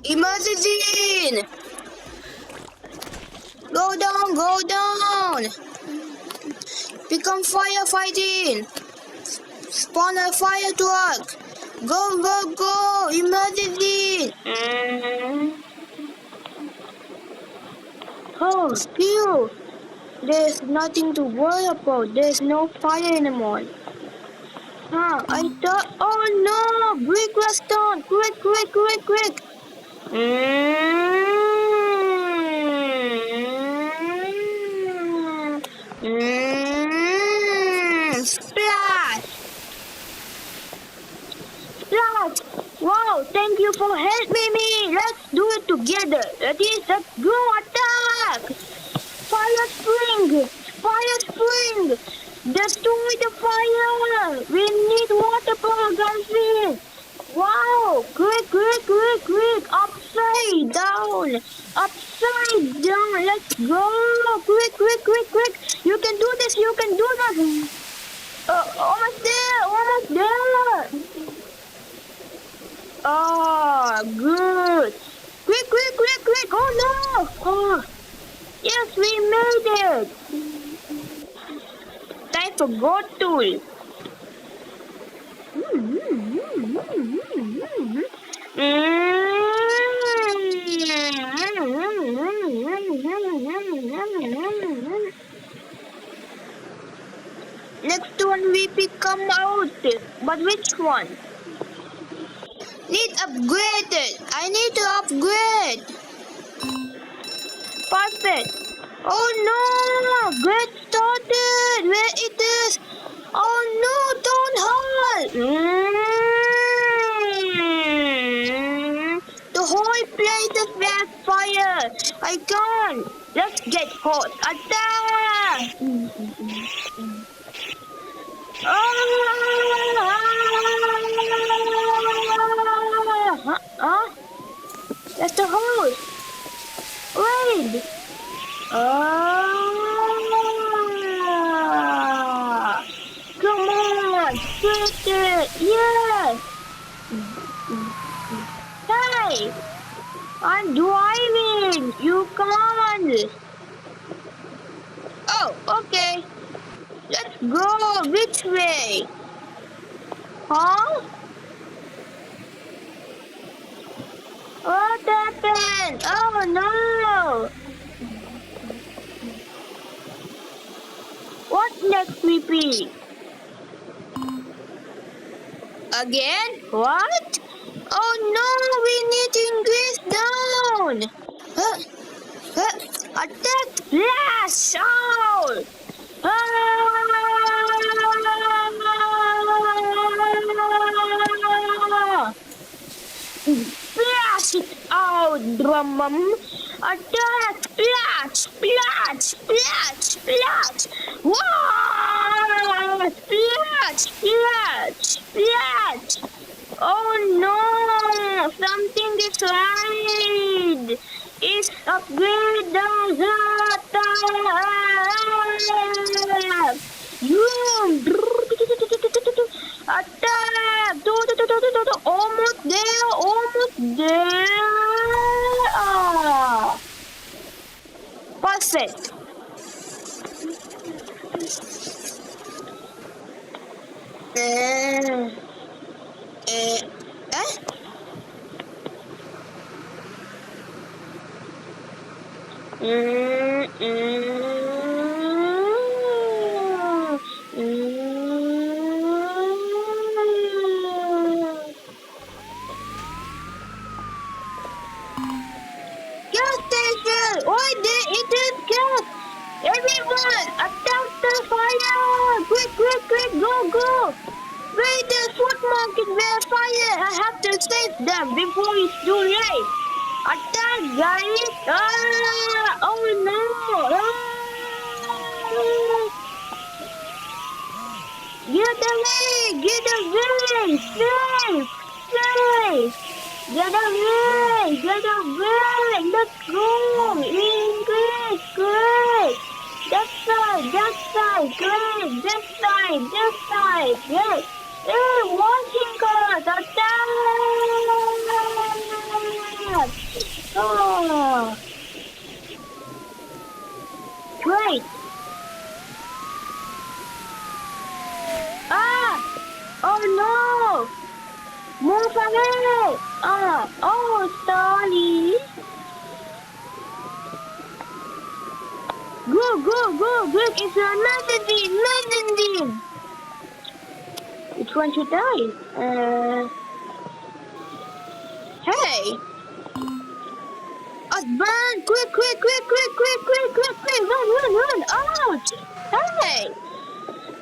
Emergency! Go down, go down! Become firefighting! Spawn a fire truck! Go, go, go! Emergency! Oh, still! There's nothing to worry about. There's no fire anymore. I thought... Oh no! Brick was down! Quick, quick, quick, quick! Splash! Splash! Wow! Thank you for helping me! Let's do it together! Ready? Let's go! Attack! Fire spring! Fire spring! Destroy the fire! We need water power guns! Wow! Quick, quick, quick, quick! Upside down! Upside down! Let's go! Quick, quick, quick, quick! You can do this! You can do that! Almost there! Almost there! Oh, good! Quick, quick, quick, quick! Oh no! Oh, yes, we made it! Time for goat tool. Next one we come out, but which one? Need upgraded. I need to upgrade. Perfect. Oh no! Get started. Where it is? Oh no! Don't hold. The whole place is on fire. I can't. Let's get hot. Attack! That's the hose. Wait. Come on, take it. Yes. Hey, I'm driving. You can't. Oh, okay. Let's go. Which way? Huh? What happened? Oh no! What next, VP? Again? What? Oh no! We need to increase down! Attack! Flash out! Splash it out, drum! Attack! Splash! Splash! Splash! Splash! Wow! Splash! Splash! Splash! Oh no! Something is right! It's upgrade the attack! Attack! Almost there! Almost there! Perfect! Gas station! Why there it is gas? Everyone, attack the fire! Quick, quick, quick, go, go! Wait, there's food market where fire! I have to save them before it's too late! Attack, guys! Oh no! Get away! Get away! Safe! Safe! Get away! Get away! Let's go! Increase! Great! That side! That side! Great! This side! This side! Great! Hey! Watching cars! Attack! Oh, great. Ah! Oh no! Move away! Oh, sorry. Go, quick, it's your medicine. Which one should I? Hey! Burn! Quick! Run! Ouch! Hey!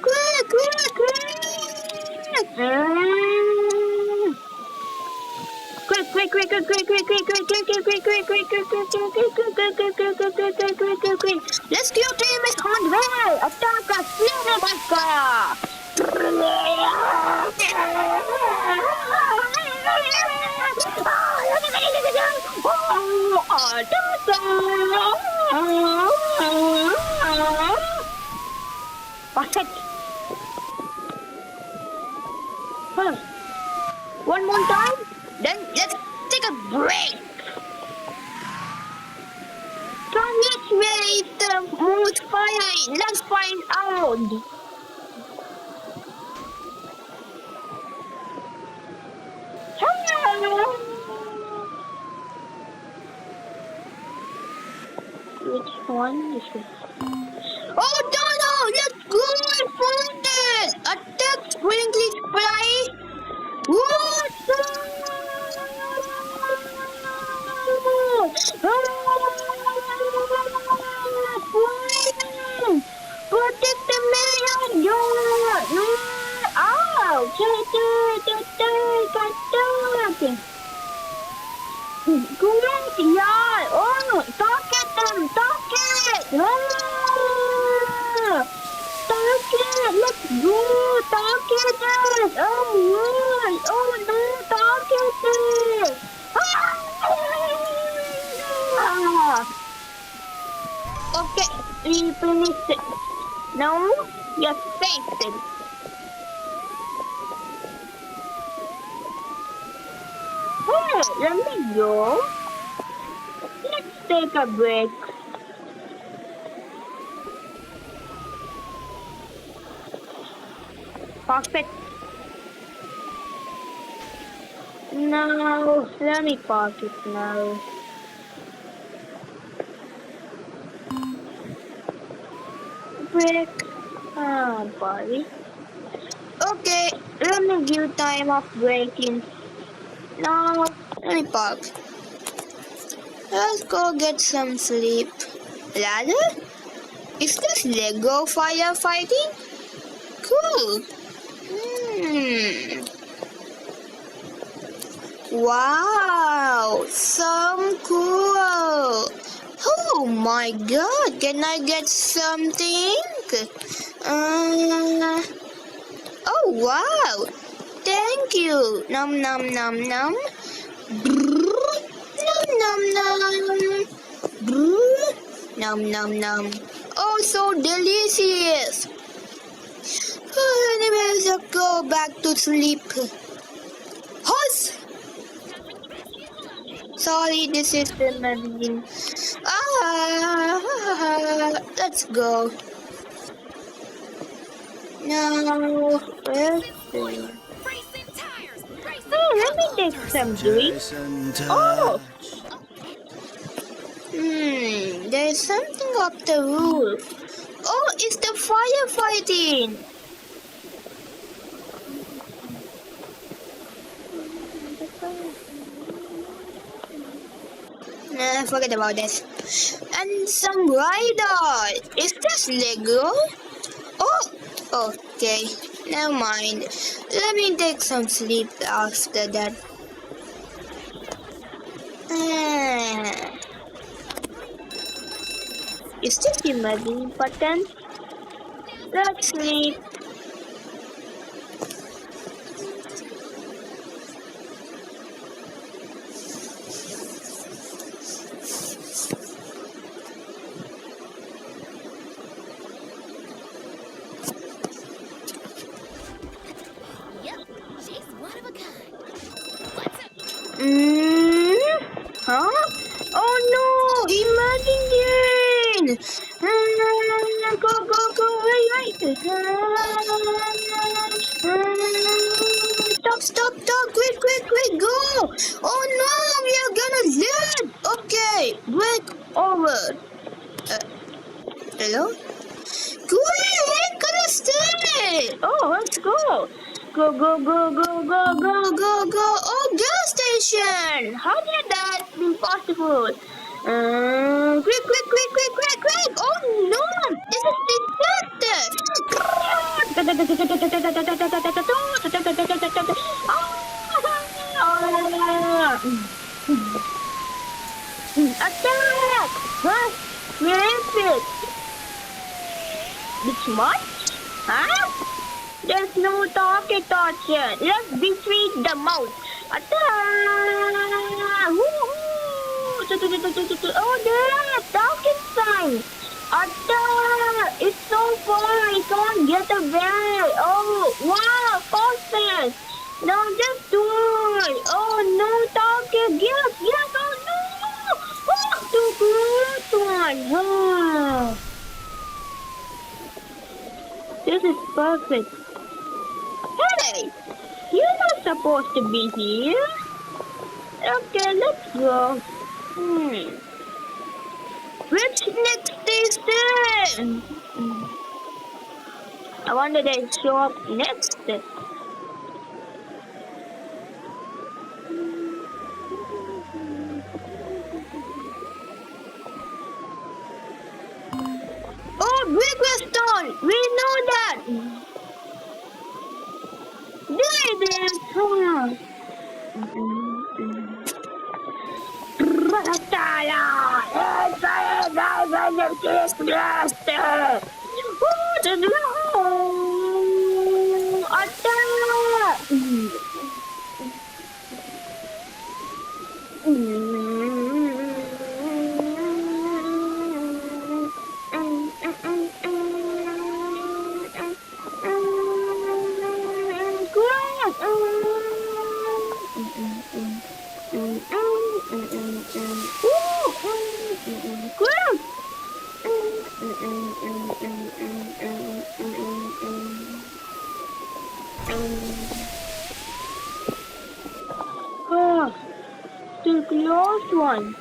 Quick! Quick! Rescue team is on way! Attack us! Perfect! Huh. One more time, then let's take a break. From which way is the most fire? Let's find out. Which one is it? Oh, no! Let's go and find it! Attack sprinkly spray! Protect the million! Great, yeah! Oh, target them! Target! Target! Let's go! Target it! Oh no! Target it! Okay, we finished it. Now, you're safe then. Hey, let me go. Let's take a break. Perfect. Now, let me park it now. Break. Buddy. Okay, let me give time of breaking. Now, let me park. Let's go get some sleep. Ladder? Is this Lego firefighting? Cool. Wow, some cool. Oh my god, can I get something? Oh wow, thank you. Nom nom nom nom. Brrr. Nom nom nom. Brrr. Nom nom nom. Oh, so delicious. Anyways, I'll go back to sleep. Horse! Sorry, this is the medicine. Let's go. Now, where's the... Hey, let me take some drink. Oh! There's something up the roof. Oh, it's the firefighting. Forget about this. And some rider. Is this Lego? Oh, okay. Never mind. Let me take some sleep after that. Is this the emergency button? Let's sleep. Huh? Stop, quick, go! Oh no, we are gonna lose! Okay, break over. Hello? Quick, gonna stay! Oh, let's go! Go! Oh, gas station! How did that be possible? Quick! Oh no! This is disaster! Attack! Huh? Where is it? This much? Huh? There's no target option. Let's defeat the mouse. Attack! Woohoo! Oh, there! Target sign! Attack! It's so far, I can't get away. Oh, wow! Fastest! Now just do it! Oh no, target! Yes! Oh no! Oh, the great one! Oh. This is perfect. Hey! You're not supposed to be here. Okay, let's go. Which next station? I wonder they show up next. Oh, Brickstone! We know that! There it is! The close one.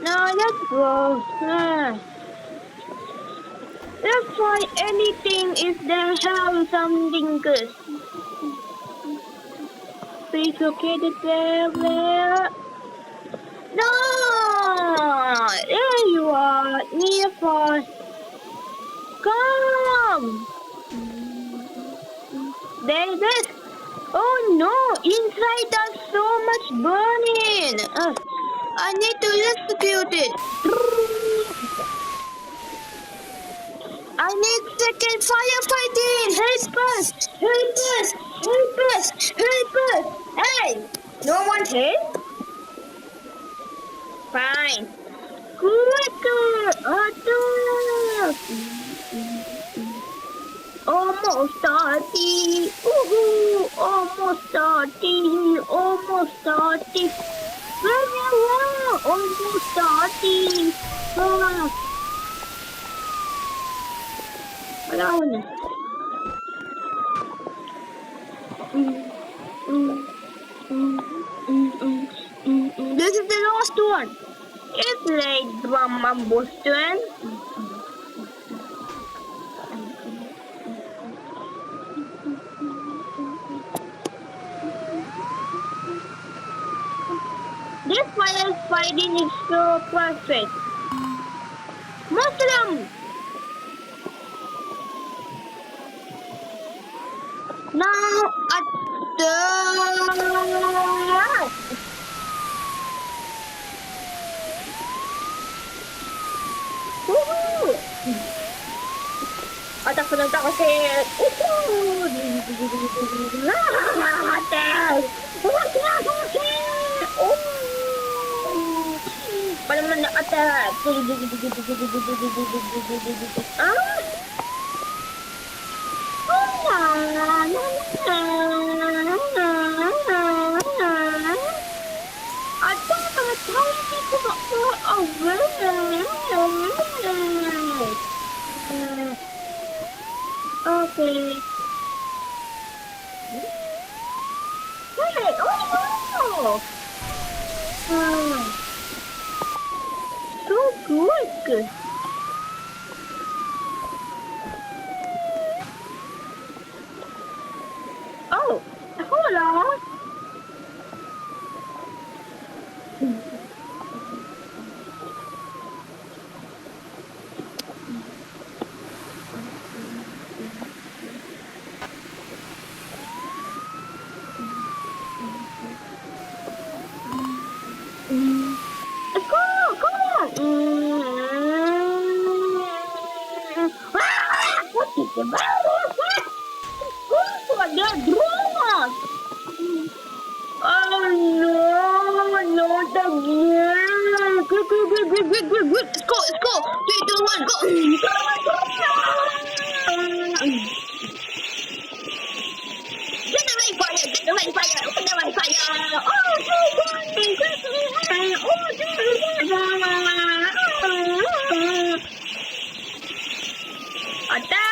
Now let's go. Let's try anything if they have something good. Please located where? No! There you are, near fast. Come! There's it. Oh no! Inside there's so much burning. I need to execute it. I need second firefighting. Help us! Hey! No one here? Fine. Quicker! Attack! Almost starting. Almost starting. Where you are? Almost starting. Around. This is the last one. It's late, Mama Boston. This fire fighting is so perfect. Muslim! Now at the attack kasi paano man na-attack? Oh no! So quick! Oh, hold on! Let's go! Come on! What is the matter? Go for the drone! Oh no, not again! Quick, quick, quick, quick, quick, quick, quick! Let's go! 3, 2, 1, go! Get away, fire! Get away, fire! Get away, fire! Oh, so funny! Quickly! Oh, attack!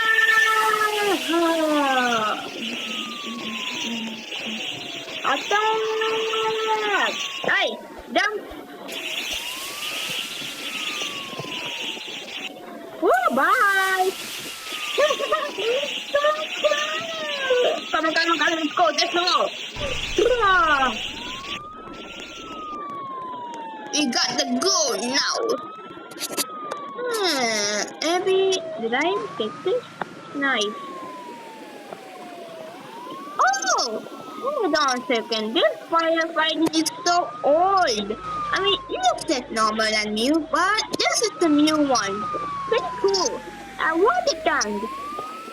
Attack! Hey, jump! Oh, bye! Come on, let's go, let's go! We got the goal now! Abby, did I take this? Nice. Oh! Hold on a second, this firefighting is so old. I mean, it looks like normal and new, but this is the new one. Pretty cool. And water tank.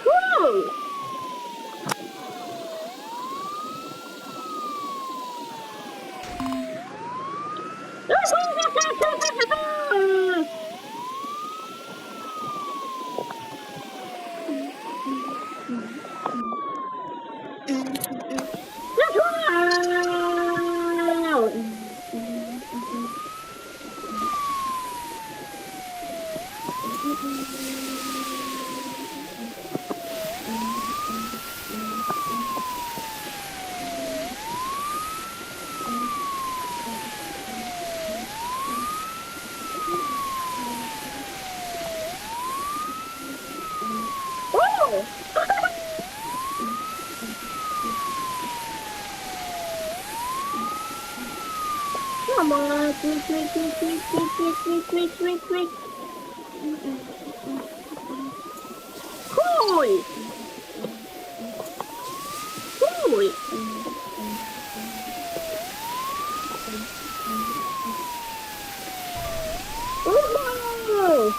Cool! Come on, quick. Cool! Woohoo!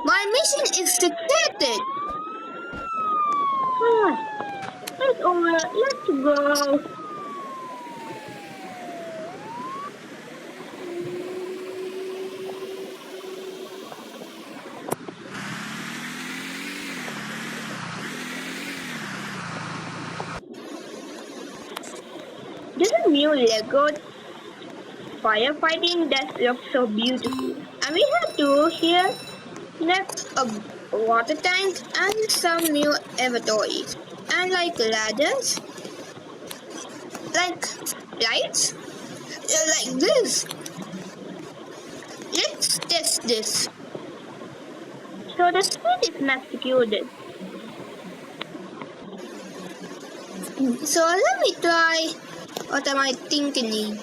My mission is succeeded! It's over, let's go! This is new Lego firefighting that looks so beautiful. And we have to here next a water tank and some new inventories. And like ladders, like lights, like this. Let's test this. So the speed is executed. So let me try what am I thinking.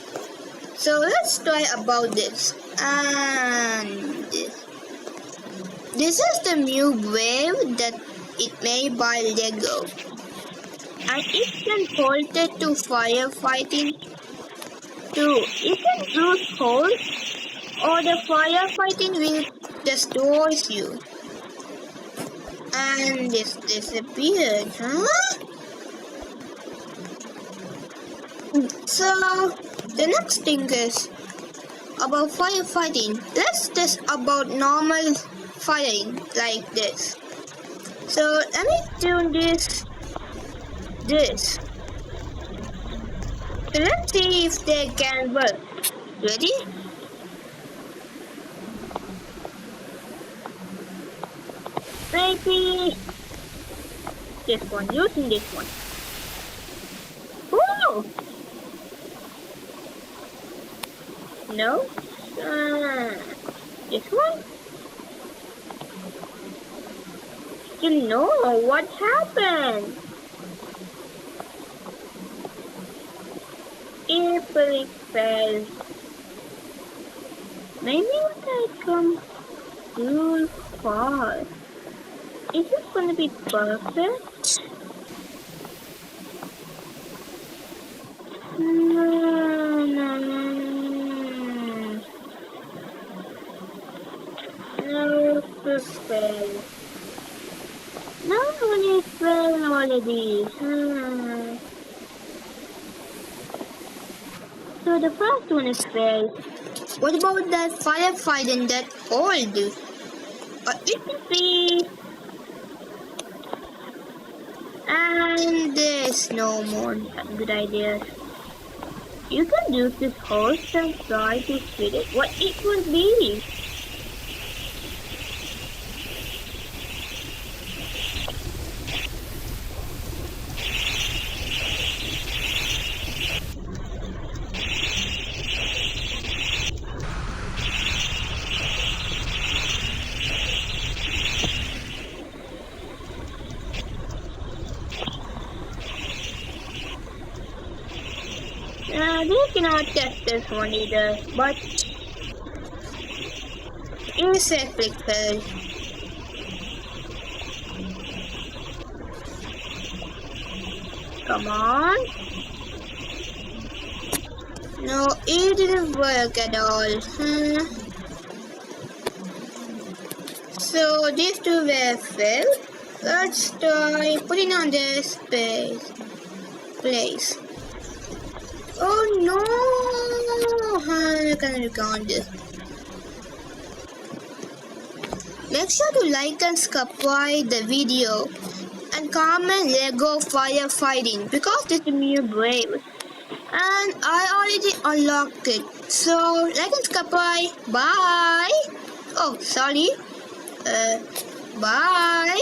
So let's try about this. And this is the new wave that it made by Lego. And it can hold it to firefighting too. It can bruise holes or the firefighting will destroy you. And this disappeared, huh? So the next thing is about firefighting. Let's test about normal firing like this. So let me do this. So let's see if they can work. Ready? Maybe this one, using this one. Woo! No? This one? Still no. What happened? April fell. Maybe I come too far. Is this gonna be perfect? No. No, perfect. No, it fell already. So the first one is failed. What about that firefight in that hole? It will be. And there's no more. Good idea. You can use this host and try to fit it. What it will be? They cannot test this one either, but It's a flicker. come on. No, it didn't work at all. So these two were filled. Let's try putting on this place. Oh no! I can't do. Make sure to like and subscribe the video and comment Lego firefighting because this Give me a brave. and I already unlocked it. So like and subscribe. Bye. Oh sorry. Bye.